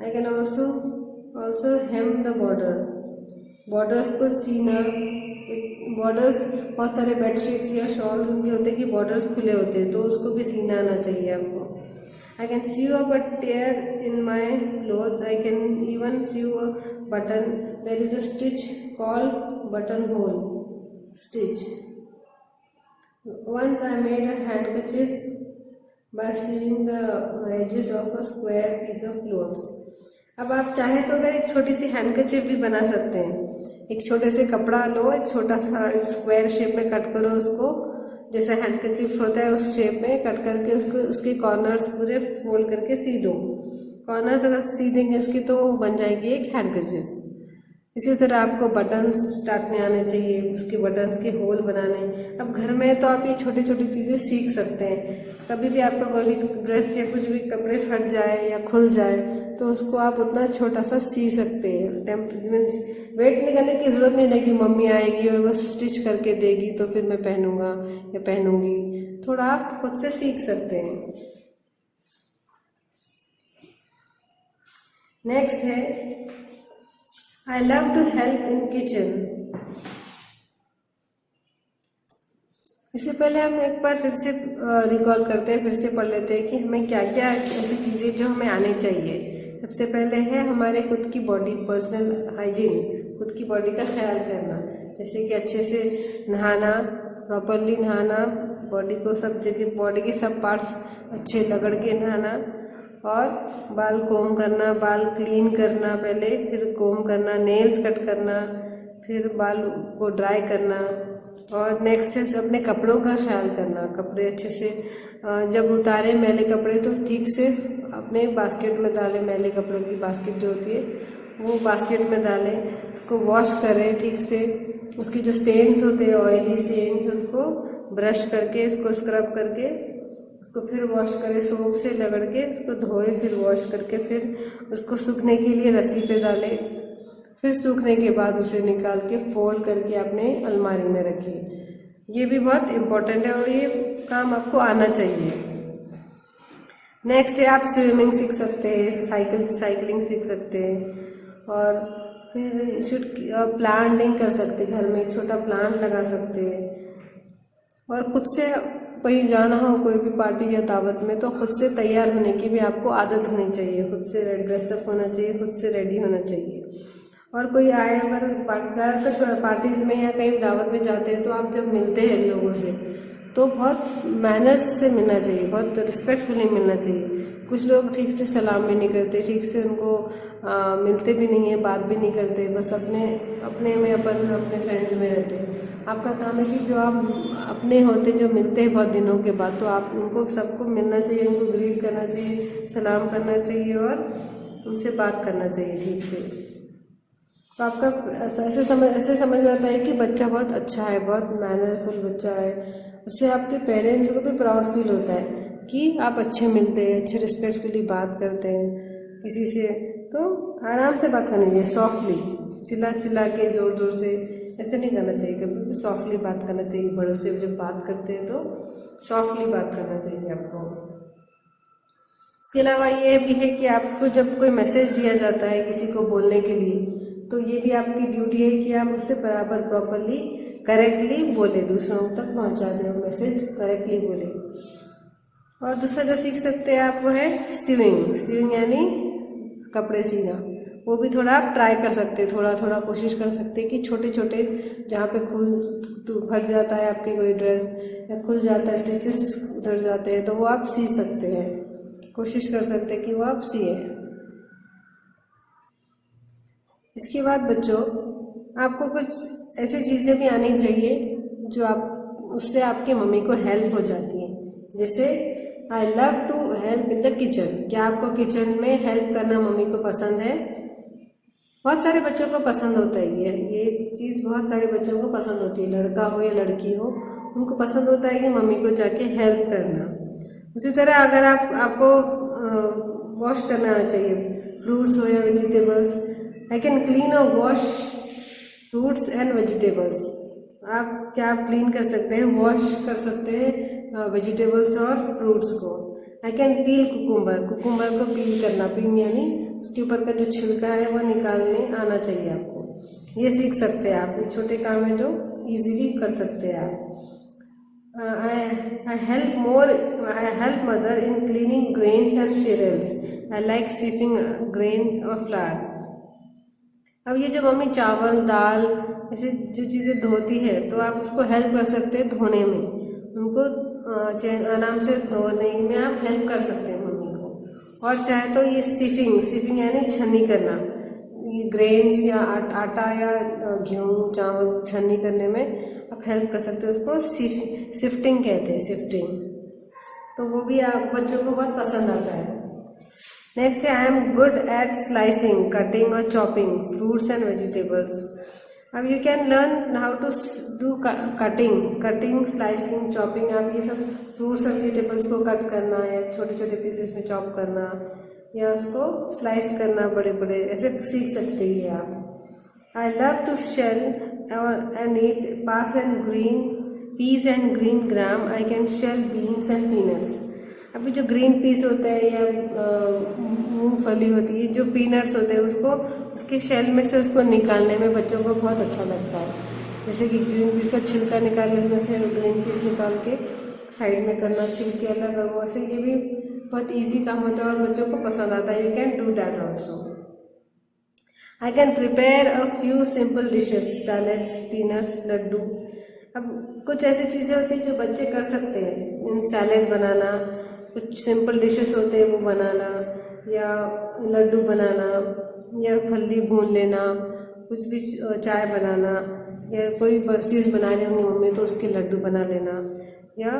I can also hem the borders को सीना। एक बॉर्डर्स बहुत सारे बेडशीट्स या शॉल्स उनके होते हैं कि बॉर्डर्स खुले होते हैं, तो उसको भी सीना आना चाहिए आपको। I can sew up a tear in my clothes. I can even sew a button. There is a stitch called buttonhole stitch. Once I made a handkerchief by sewing the edges of a square piece of clothes. अब आप चाहे तो अगर एक छोटी सी हैंडकरचिफ भी बना सकते हैं। एक छोटे से कपड़ा लो, एक छोटा सा स्क्वायर शेप में कट करो उसको, जैसे हैंडकरचिफ होता है उस शेप में कट करके उसको उसके कॉर्नर्स पूरे फोल्ड करके सी दो। कॉर्नर्स अगर सी देंगे उसकी तो बन जाएगी एक हैंडकरचिफ। इसी तरह आपको बटन्स टाटने आने चाहिए, उसके बटन्स के होल बनाने। अब घर में तो आप ये छोटी छोटी चीज़ें सीख सकते हैं। कभी भी आपका कोई ड्रेस या कुछ भी कपड़े फट जाए या खुल जाए तो उसको आप उतना छोटा सा सी सकते हैं। वेट नहीं करने की जरूरत नहीं है कि मम्मी आएगी और वो स्टिच करके देगी तो फिर मैं पहनूंगा या पहनूंगी। थोड़ा आप खुद से सीख सकते हैं। नेक्स्ट है I love to help in kitchen. इससे पहले हम एक बार फिर से रिकॉल करते हैं, फिर से पढ़ लेते हैं कि हमें क्या क्या ऐसी चीज़ें जो हमें आनी चाहिए। सबसे पहले है हमारे खुद की बॉडी, पर्सनल हाइजीन, खुद की बॉडी का ख्याल करना, जैसे कि अच्छे से नहाना, प्रॉपरली नहाना, बॉडी को सब जगह बॉडी के सब पार्ट्स अच्छे रगड़ के नहाना, और बाल कोम करना, बाल क्लीन करना पहले, फिर कोम करना, नेल्स कट करना, फिर बाल को ड्राई करना, और नेक्स्ट है अपने कपड़ों का ख्याल करना। कपड़े अच्छे से जब उतारे मैले कपड़े तो ठीक से अपने बास्केट में डालें। मैले कपड़ों की बास्केट जो होती है वो बास्केट में डालें, उसको वॉश करें ठीक से। उसकी जो स्टेन्स होते हैं, ऑयली स्टेन्स, उसको ब्रश करके, इसको स्क्रब करके उसको फिर वॉश करें, सोप से रगड़ के उसको धोए, फिर वॉश करके फिर उसको सूखने के लिए रस्सी पे डालें। फिर सूखने के बाद उसे निकाल के फोल्ड करके अपने अलमारी में रखें। ये भी बहुत इम्पोर्टेंट है और ये काम आपको आना चाहिए। नेक्स्ट है आप स्विमिंग सीख सकते हैं, साइकिलिंग सीख सकते हैं, और फिर प्लांटिंग कर सकते हैं। घर में एक छोटा प्लांट लगा सकते हैं, और खुद से कहीं जाना हो कोई भी पार्टी या दावत में तो खुद से तैयार होने की भी आपको आदत होनी चाहिए। खुद से ड्रेसअप होना चाहिए, खुद से रेडी होना चाहिए। और कोई आए, अगर ज़्यादातर पार्टीज़ में या कहीं दावत में जाते हैं तो आप जब मिलते हैं लोगों से तो बहुत मैनर्स से मिलना चाहिए, बहुत रिस्पेक्टफुली मिलना चाहिए। कुछ लोग ठीक से सलाम भी नहीं करते, ठीक से उनको मिलते भी नहीं है, बात भी नहीं करते, बस अपने में अपने फ्रेंड्स में रहते हैं। आपका काम है कि जो आप अपने होते जो मिलते हैं बहुत दिनों के बाद, तो आप उनको सबको मिलना चाहिए, उनको ग्रीट करना चाहिए, सलाम करना चाहिए और उनसे बात करना चाहिए ठीक से। तो आपका ऐसे समझ में आता है कि बच्चा बहुत अच्छा है, बहुत मैनरफुल बच्चा है। उससे आपके पेरेंट्स को भी प्राउड फील होता है कि आप अच्छे मिलते हैं, अच्छे रिस्पेक्टफुली बात करते हैं किसी से। तो आराम से बात करनी चाहिए, सॉफ्टली, चिल्ला के ज़ोर ज़ोर से ऐसे नहीं करना चाहिए। कभी भी सॉफ्टली बात करना चाहिए। बड़ों से जब बात करते हैं तो सॉफ्टली बात करना चाहिए आपको। इसके अलावा ये भी है कि आपको जब कोई मैसेज दिया जाता है किसी को बोलने के लिए, तो ये भी आपकी ड्यूटी है कि आप उससे बराबर प्रॉपरली करेक्टली बोले, दूसरों तक पहुंचा दें और मैसेज करेक्टली बोले। और दूसरा जो सीख सकते हैं आप वो है स्विंग यानी कपड़े सीना। वो भी थोड़ा आप ट्राई कर सकते हैं, थोड़ा थोड़ा कोशिश कर सकते हैं कि छोटे छोटे जहाँ पे फट जाता है आपकी कोई ड्रेस या खुल जाता है, स्टिचेस उधर जाते हैं, तो वो आप सी सकते हैं, कोशिश कर सकते हैं कि वो आप सिए। इसके बाद बच्चों आपको कुछ ऐसी चीज़ें भी आनी चाहिए जो आप उससे आपकी मम्मी को हेल्प हो जाती है। जैसे I love to help in the kitchen. क्या आपको किचन में हेल्प करना मम्मी को पसंद है? बहुत सारे बच्चों को पसंद होता है ये चीज़ बहुत सारे बच्चों को पसंद होती है, लड़का हो या लड़की हो, उनको पसंद होता है कि मम्मी को जाके हेल्प करना। उसी तरह अगर आपको वॉश करना आना चाहिए, फ्रूट्स हो या वेजिटेबल्स। आई कैन क्लीन और वॉश फ्रूट्स एंड वेजिटेबल्स। आप क्या क्लीन कर सकते हैं, वॉश कर सकते हैं वेजिटेबल्स और फ्रूट्स को। I can peel cucumber, cucumber को पील करना, पील यानी उसके ऊपर का जो छिलका है वो निकालने आना चाहिए आपको। ये सीख सकते हैं आप, ये छोटे काम है जो इजीली कर सकते हैं आप। I help mother in cleaning grains and cereals. I like sweeping grains or flour. अब ये जो मम्मी चावल दाल ऐसे जो चीज़ें धोती है तो आप उसको हेल्प कर सकते हैं धोने में, उनको आराम से धोने में आप हेल्प कर सकते हैं मम्मी को। और चाहे तो ये सिफिंग यानी छन्नी करना, ये ग्रेन्स या आटा या गेहूँ चावल छन्नी करने में आप हेल्प कर सकते हो, उसको सिफ्टिंग कहते हैं, सिफ्टिंग। तो वो भी आप बच्चों को बहुत पसंद आता है। नेक्स्ट है I am good at slicing, cutting और चॉपिंग फ्रूट्स एंड वेजिटेबल्स। अब you can learn how to do cutting, slicing, chopping. आप ये सब फ्रूट्स और वेजिटेबल्स को कट करना या छोटे छोटे पीसेस में चॉप करना या उसको स्लाइस करना बड़े बड़े, ऐसे सीख सकते हैं आप। I love to shell and eat peas and green gram. I can shell beans and peanuts. अभी जो ग्रीन पीस होता है या मूंगफली होती है, जो पीनट्स होते हैं उसको उसके शेल में से उसको निकालने में बच्चों को बहुत अच्छा लगता है। जैसे कि ग्रीन पीस का छिलका निकाल के उसमें से ग्रीन पीस निकाल के साइड में करना, छिलके अलग, और वो ऐसे ये भी बहुत इजी काम होता है और बच्चों को पसंद आता है। You can do that also. I can prepare a few simple dishes, salads, dinners, laddu. अब कुछ ऐसी चीज़ें होती हैं जो बच्चे कर सकते हैं, सैलेड बनाना, कुछ सिंपल डिशेस होते हैं वो बनाना, या लड्डू बनाना, या हल्दी भून लेना, कुछ भी चाय बनाना, या कोई चीज़ बना रही होंगी मम्मी तो उसके लड्डू बना लेना, या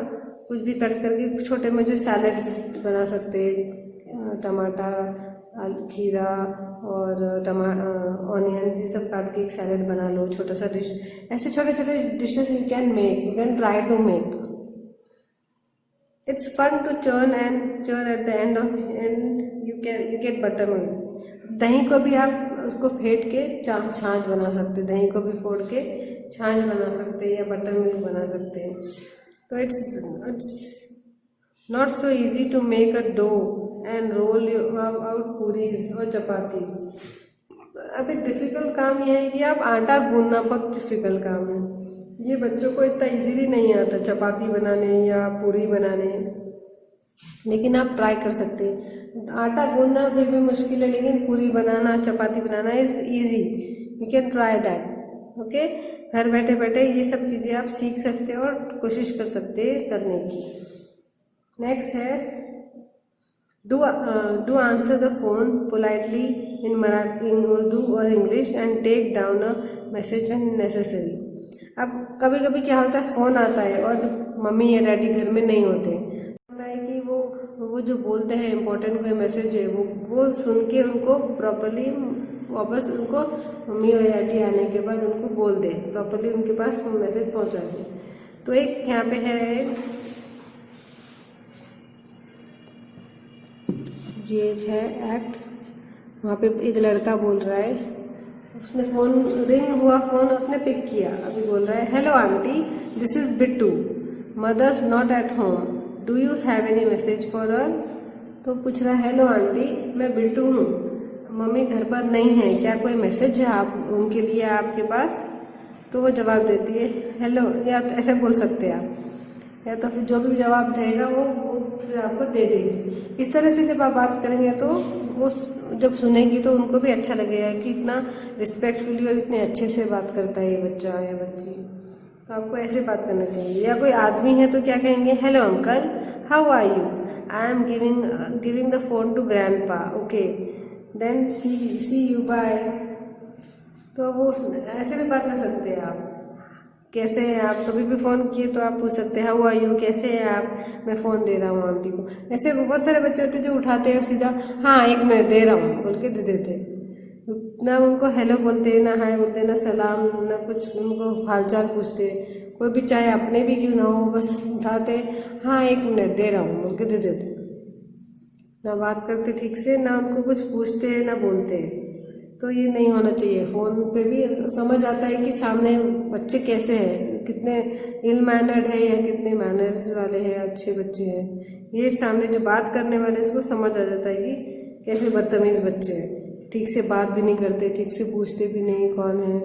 कुछ भी कट करके छोटे में जो सैलेड्स बना सकते हैं, टमाटर, खीरा और ऑनियन, ये सब काट के एक सैलेड बना लो, छोटा सा डिश। ऐसे छोटे छोटे dishes you can try to make. It's fun to churn at the end you get buttermilk. दही को भी आप उसको फेंट के छाछ बना सकते हैं, दही को भी फोड़ के छाछ बना सकते हैं या बटर मिल्क बना सकते हैं। तो it's not so easy to make a dough and roll out puris और चपातीज। अभी डिफिकल्ट काम यह है कि आप आटा गूंदना बहुत डिफिकल्ट काम है, ये बच्चों को इतना इजीली नहीं आता चपाती बनाने या पूरी बनाने, लेकिन आप ट्राई कर सकते हैं। आटा गूंदना फिर भी मुश्किल है, लेकिन पूरी बनाना, चपाती बनाना is easy. You can try that. Okay, घर बैठे बैठे ये सब चीज़ें आप सीख सकते हैं और कोशिश कर सकते हैं करने की। नेक्स्ट है do answer the phone politely in Marathi, in Urdu और English and take down a message when necessary. अब कभी कभी क्या होता है, फ़ोन आता है और मम्मी या डैडी घर में नहीं होते, होता है कि वो जो बोलते हैं इम्पोर्टेंट कोई मैसेज है वो सुन के उनको प्रॉपरली वापस उनको मम्मी और डैडी आने के बाद उनको बोल दे, प्रॉपरली उनके पास वो मैसेज पहुंचा दे। तो एक यहाँ पे है, ये है एक्ट, वहाँ पे एक लड़का बोल रहा है, उसने फोन रिंग हुआ, फोन उसने पिक किया, अभी बोल रहा है hello aunty, this is Bittu, mother's not at home, do you have any message for her. तो पूछ रहा है हेलो आंटी, मैं बिट्टू हूँ, मम्मी घर पर नहीं है, क्या कोई मैसेज है आप उनके लिए आपके पास। तो वो जवाब देती है हेलो, या तो ऐसे बोल सकते हैं आप, या तो फिर जो भी जवाब देगा वो फिर आपको दे देगी। इस तरह से जब आप बात करेंगे तो वो जब सुनेगी तो उनको भी अच्छा लगेगा कि इतना रिस्पेक्टफुली और इतने अच्छे से बात करता है ये बच्चा या बच्ची। तो आपको ऐसे बात करना चाहिए। या कोई आदमी है तो क्या कहेंगे, hello uncle, how are you, I am giving the phone to grandpa, okay then see you bye. तो वो ऐसे भी बात कर सकते हैं आप, कैसे हैं आप, कभी भी फ़ोन किए तो आप पूछ सकते हैं हाउ आर यू, कैसे हैं आप, मैं फ़ोन दे रहा हूँ आंटी को। ऐसे बहुत सारे बच्चे होते हैं जो उठाते हैं सीधा हाँ एक मिनट दे रहा हूँ बोल के दे देते, ना उनको हेलो बोलते, ना हाय बोलते, ना सलाम, ना कुछ उनको हालचाल पूछते। कोई भी चाहे अपने भी क्यों ना हो, बस उठाते हाँ एक मिनट दे रहा हूँ बोल के दे देते, ना बात करते ठीक से, ना उनको कुछ पूछते ना बोलते। तो ये नहीं होना चाहिए। फ़ोन पे भी समझ आता है कि सामने बच्चे कैसे हैं, कितने इल मैनर्ड है या कितने मैनर्स वाले हैं, अच्छे बच्चे हैं। ये सामने जो बात करने वाले उसको समझ आ जाता है कि कैसे बदतमीज़ बच्चे हैं, ठीक से बात भी नहीं करते, ठीक से पूछते भी नहीं कौन है,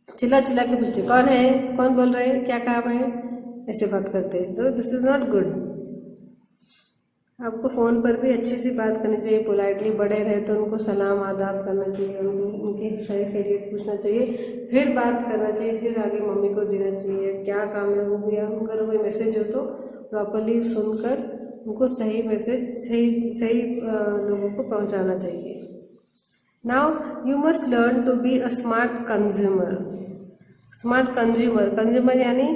चिल्ला चिल्ला के पूछते कौन है, कौन बोल रहे हैं, क्या काम है, ऐसे बात करते हैं। तो दिस इज़ नॉट गुड। आपको फ़ोन पर भी अच्छे से बात करनी चाहिए, पोलाइटली। बड़े रहे तो उनको सलाम आदाब करना चाहिए, उनकी खैरियत पूछना चाहिए, फिर बात करना चाहिए, फिर आगे मम्मी को देना चाहिए। क्या काम है वो भी, अगर कोई मैसेज हो तो प्रॉपरली सुनकर उनको सही मैसेज सही लोगों को पहुंचाना चाहिए। Now you must learn to be a smart consumer. Smart consumer यानी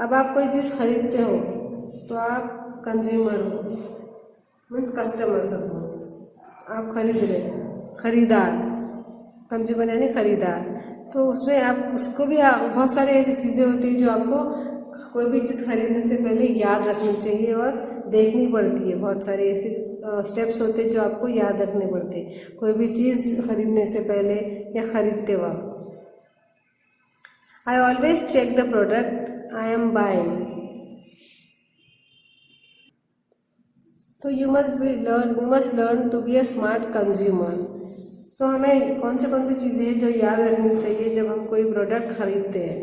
अब आप कोई चीज़ खरीदते हो तो आप कंज्यूमर हो, मीन्स कस्टमर। सपोज आप खरीद रहे हैं, खरीदार। कंज्यूमर यानी खरीदार। तो उसमें आप उसको भी बहुत सारी ऐसी चीज़ें होती हैं जो आपको कोई भी चीज़ खरीदने से पहले याद रखनी चाहिए और देखनी पड़ती है। बहुत सारे ऐसे स्टेप्स होते हैं जो आपको याद रखने पड़ते हैं कोई भी चीज़ खरीदने से पहले या खरीदते वक्त। I always check the product I am buying. तो you must learn to be a smart consumer. तो हमें कौन सी चीज़ें हैं जो याद रखनी चाहिए जब हम कोई प्रोडक्ट खरीदते हैं।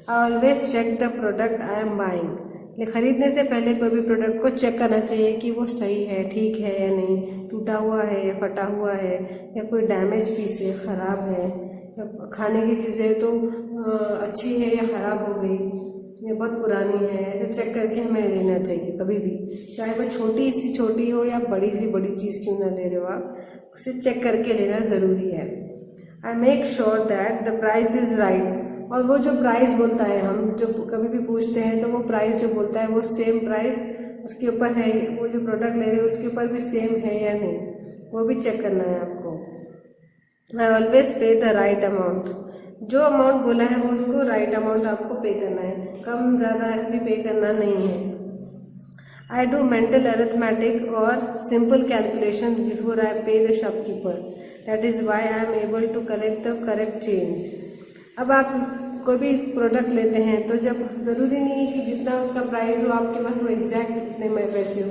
I always check the product I am buying. खरीदने से पहले कोई भी प्रोडक्ट को चेक करना चाहिए कि वो सही है, ठीक है या नहीं, टूटा हुआ है या फटा हुआ है या कोई डैमेज पीस है, ख़राब है, या खाने की चीज़ें तो अच्छी है या ख़राब हो गई या बहुत पुरानी है। ऐसे चेक करके हमें लेना चाहिए कभी भी, चाहे वो छोटी हो या बड़ी चीज़ क्यों ना ले रहे हो आप, उसे चेक करके लेना ज़रूरी है। I make sure that the price is right. और वो जो प्राइस बोलता है, हम जो कभी भी पूछते हैं तो वो प्राइस जो बोलता है वो सेम प्राइस उसके ऊपर है, वो जो प्रोडक्ट ले रहे हो उसके ऊपर भी सेम है या नहीं, वो भी चेक करना है आपको। आई ऑलवेज पे द राइट अमाउंट। जो अमाउंट बोला है वो उसको राइट अमाउंट आपको पे करना है, कम ज़्यादा भी पे करना नहीं है। आई डू मेंटल अरिथमेटिक और simple calculation before I pay the shopkeeper, that is why I am able to collect the correct change. अब आप कोई भी प्रोडक्ट लेते हैं तो जब ज़रूरी नहीं है कि जितना उसका प्राइस हो आपके पास वो एग्जैक्ट उतने में पैसे हो,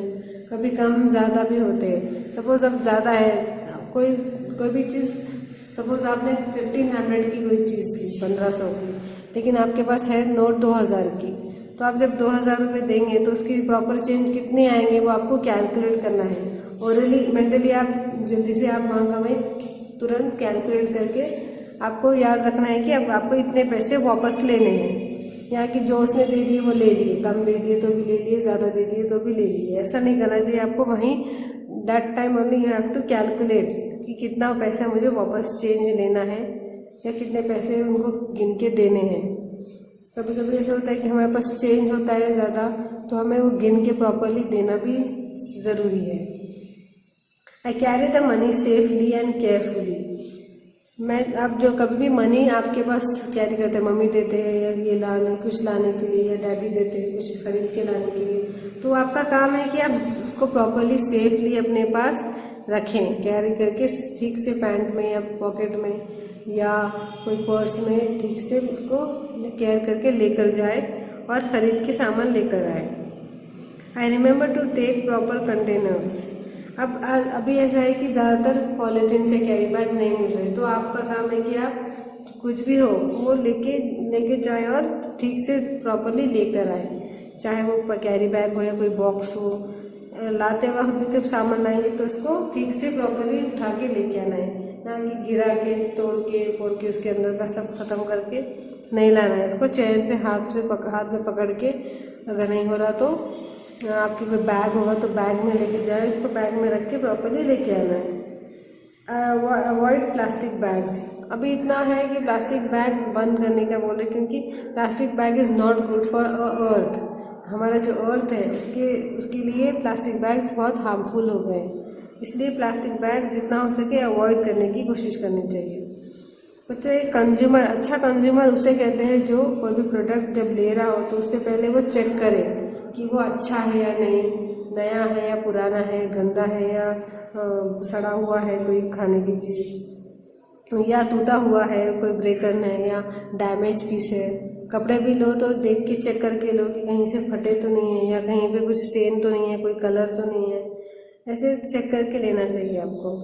कभी कम ज़्यादा भी होते हैं। सपोज अब ज़्यादा है कोई भी चीज़, सपोज आपने 1500 की कोई चीज़ ली, 1500 की, लेकिन आपके पास है नोट 2000 की, तो आप जब 2000 रुपये देंगे तो उसकी प्रॉपर चेंज कितने आएंगे वो आपको कैलकुलेट करना है। ओरली मेंटली आप जल्दी से आप वहाँ में तुरंत कैलकुलेट करके आपको याद रखना है कि अब आपको इतने पैसे वापस लेने हैं, या कि जो उसने दे दिए वो ले लिए, कम दे दिए तो भी ले लिए, ज़्यादा दे दिए तो भी ले लिए। ऐसा नहीं करना चाहिए आपको। वहीं that time only you have to calculate कि कितना पैसा मुझे वापस चेंज लेना है या कितने पैसे उनको गिन के देने हैं। कभी कभी ऐसा होता है कि हमारे पास चेंज होता है ज़्यादा, तो हमें वो गिन के प्रॉपरली देना भी ज़रूरी है। I carry the money safely and carefully. मैं अब जो कभी भी मनी आपके पास कैरी करते हैं, मम्मी देते हैं या ये कुछ लाने के लिए, या डैडी देते हैं कुछ खरीद के लाने के लिए, तो आपका काम है कि आप उसको प्रॉपरली सेफली अपने पास रखें, कैरी करके ठीक से पैंट में या पॉकेट में या कोई पर्स में ठीक से उसको केयर करके लेकर जाए और ख़रीद के सामान लेकर आए। I remember to take proper containers. अब अभी ऐसा है कि ज़्यादातर पॉलीथीन से कैरी बैग नहीं मिल रहे, तो आपका काम है कि आप कुछ भी हो वो लेके जाए और ठीक से प्रॉपरली लेकर आए, चाहे वो कैरी बैग हो या कोई बॉक्स हो। लाते वक्त भी जब सामान लाएंगे तो उसको ठीक से प्रॉपरली उठा के लेके आना है, ना कि गिरा के तोड़ के फोड़ के उसके अंदर का सब खत्म करके नहीं लाना है। उसको चैन से हाथ में पकड़ के, अगर नहीं हो रहा तो आपके कोई बैग होगा तो बैग में लेके जाए, उसको बैग में रख के प्रॉपरली लेके आना है। Avoid plastic bags. अभी इतना है कि प्लास्टिक बैग बंद करने का बोले, क्योंकि plastic bag is not good for earth. हमारा जो अर्थ है उसके लिए प्लास्टिक बैग्स बहुत हार्मफुल हो गए, इसलिए प्लास्टिक बैग जितना हो सके अवॉइड करने की कोशिश करनी चाहिए। बच्चों, एक कंज्यूमर, अच्छा कंज्यूमर उसे कहते हैं जो कोई भी प्रोडक्ट जब ले रहा हो तो उससे पहले वो चेक करे कि वो अच्छा है या नहीं, नया है या पुराना है, गंदा है या सड़ा हुआ है कोई खाने की चीज़, या टूटा हुआ है, कोई ब्रेकन है या डैमेज पीस है। कपड़े भी लो तो देख के चेक करके लो कि कहीं से फटे तो नहीं है या कहीं पे कुछ स्टेन तो नहीं है, कोई कलर तो नहीं है, ऐसे चेक करके लेना चाहिए आपको।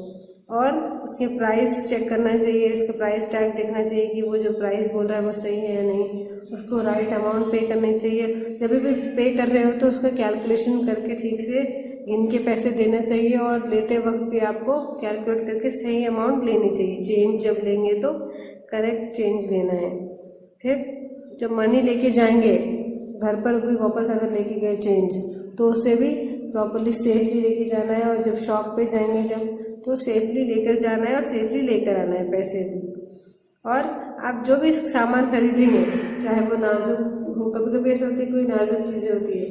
और उसके प्राइस चेक करना चाहिए, इसका प्राइस टैग देखना चाहिए कि वो जो प्राइस बोल रहा है वो सही है या नहीं, उसको राइट अमाउंट पे करनी चाहिए। जब भी पे कर रहे हो तो उसका कैलकुलेशन करके ठीक से गिन के पैसे देने चाहिए और लेते वक्त भी आपको कैलकुलेट करके सही अमाउंट लेनी चाहिए। चेंज जब लेंगे तो करेक्ट चेंज लेना है। फिर जब मनी लेके जाएंगे घर पर भी वापस अगर लेके गए चेंज तो उसे भी प्रॉपरली सेफली लेके जाना है, और जब शॉप पे जाएंगे जब तो सेफली लेकर जाना है और सेफली लेकर आना है पैसे भी। और आप जो भी सामान खरीदेंगे चाहे वो नाजुक हो, कभी कभी ऐसा होता है कोई नाजुक चीज़ें होती है,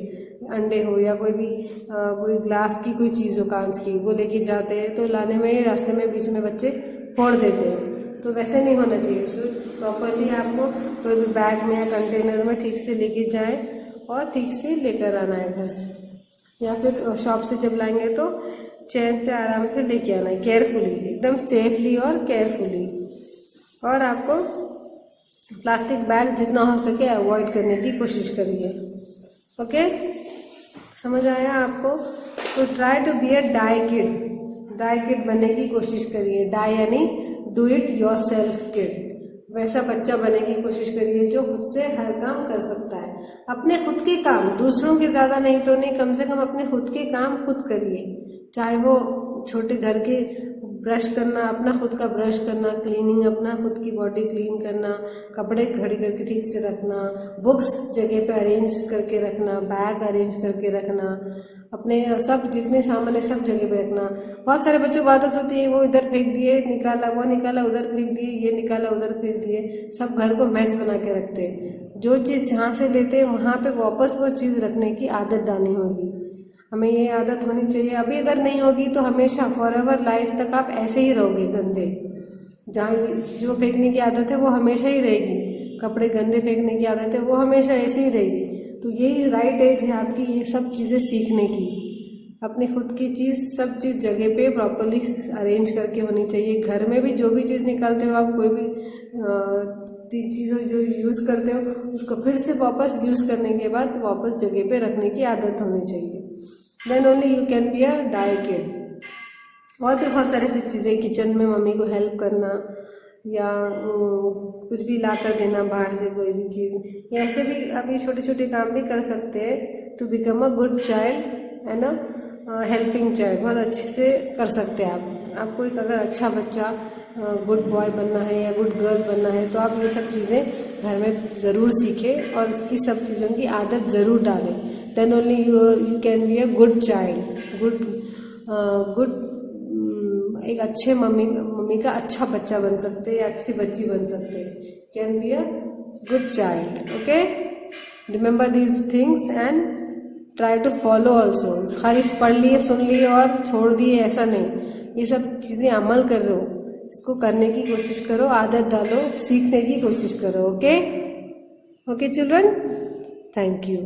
अंडे हो या कोई भी कोई ग्लास की कोई चीज़ हो कांच की, वो लेके जाते हैं तो लाने में रास्ते में बीच में बच्चे फोड़ देते हैं, तो वैसे नहीं होना चाहिए। सो प्रॉपरली आपको कोई भी बैग में या कंटेनर में ठीक से लेके जाएं और ठीक से लेकर आना है घर से, या फिर शॉप से जब लाएंगे तो चैन से आराम से लेके आना है, केयरफुली, एकदम सेफली और केयरफुली। और आपको प्लास्टिक बैग जितना हो सके अवॉइड करने की कोशिश करिए। ओके, समझ आया आपको? तो try to be a DIY kid, DIY kid बनने की कोशिश करिए। डाई यानी do it your self kid, वैसा बच्चा बनने की कोशिश करिए जो खुद से हर काम कर सकता है। अपने खुद के काम, दूसरों के ज्यादा नहीं तो नहीं, कम से कम अपने खुद के काम खुद करिए। चाहे वो छोटे घर के ब्रश करना, अपना खुद का ब्रश करना, क्लीनिंग, अपना खुद की बॉडी क्लीन करना, कपड़े खड़ी करके ठीक से रखना, बुक्स जगह पे अरेंज करके रखना, बैग अरेंज करके रखना, अपने सब जितने सामान है सब जगह पे रखना। बहुत सारे बच्चों को आदत होती है वो इधर फेंक दिए निकाला, वो निकाला उधर फेंक दिए, ये निकाला उधर फेंक दिए, सब घर को मैस बना के रखते हैं। जो चीज़ जहाँ से लेते हैं वहाँ पे वापस वो चीज़ रखने की आदत डालनी होगी। हमें ये आदत होनी चाहिए। अभी अगर नहीं होगी तो हमेशा फॉरएवर लाइफ तक आप ऐसे ही रहोगे गंदे। जहाँ जो फेंकने की आदत है वो हमेशा ही रहेगी, कपड़े गंदे फेंकने की आदत है वो हमेशा ऐसे ही रहेगी। तो यही राइट एज है आपकी ये सब चीज़ें सीखने की। अपनी खुद की चीज़ सब चीज़ जगह पे प्रॉपरली अरेंज करके होनी चाहिए। घर में भी जो भी चीज़ निकालते हो आप, कोई भी चीज़ जो यूज़ करते हो उसको फिर से वापस यूज़ करने के बाद वापस जगह पे रखने की आदत होनी चाहिए। Then only you can be a DIY kid. और भी बहुत सारी चीज़ें, किचन में मम्मी को हेल्प करना या कुछ भी ला कर देना बाहर से कोई भी चीज़, या ऐसे भी अभी छोटे छोटे काम भी कर सकते हैं to become a good child and a helping child. बहुत अच्छे से कर सकते हैं आप। आपको एक अगर अच्छा बच्चा गुड बॉय बनना है या गुड गर्ल बनना है तो आप ये सब चीज़ें घर में ज़रूर सीखें और इसकी सब चीज़ों की आदत ज़रूर डालें। Then only you can be a good child, good एक अच्छे मम्मी का अच्छा बच्चा बन सकते हैं या अच्छी बच्ची बन सकते हैं। Can be a good child. Okay, remember these things and try to follow also. खाली पढ़ लिए सुन लिए और छोड़ दिए ऐसा नहीं, ये सब चीज़ें अमल कर लो, इसको करने की कोशिश करो, आदत डालो, सीखने की कोशिश करो। Okay okay children, thank you.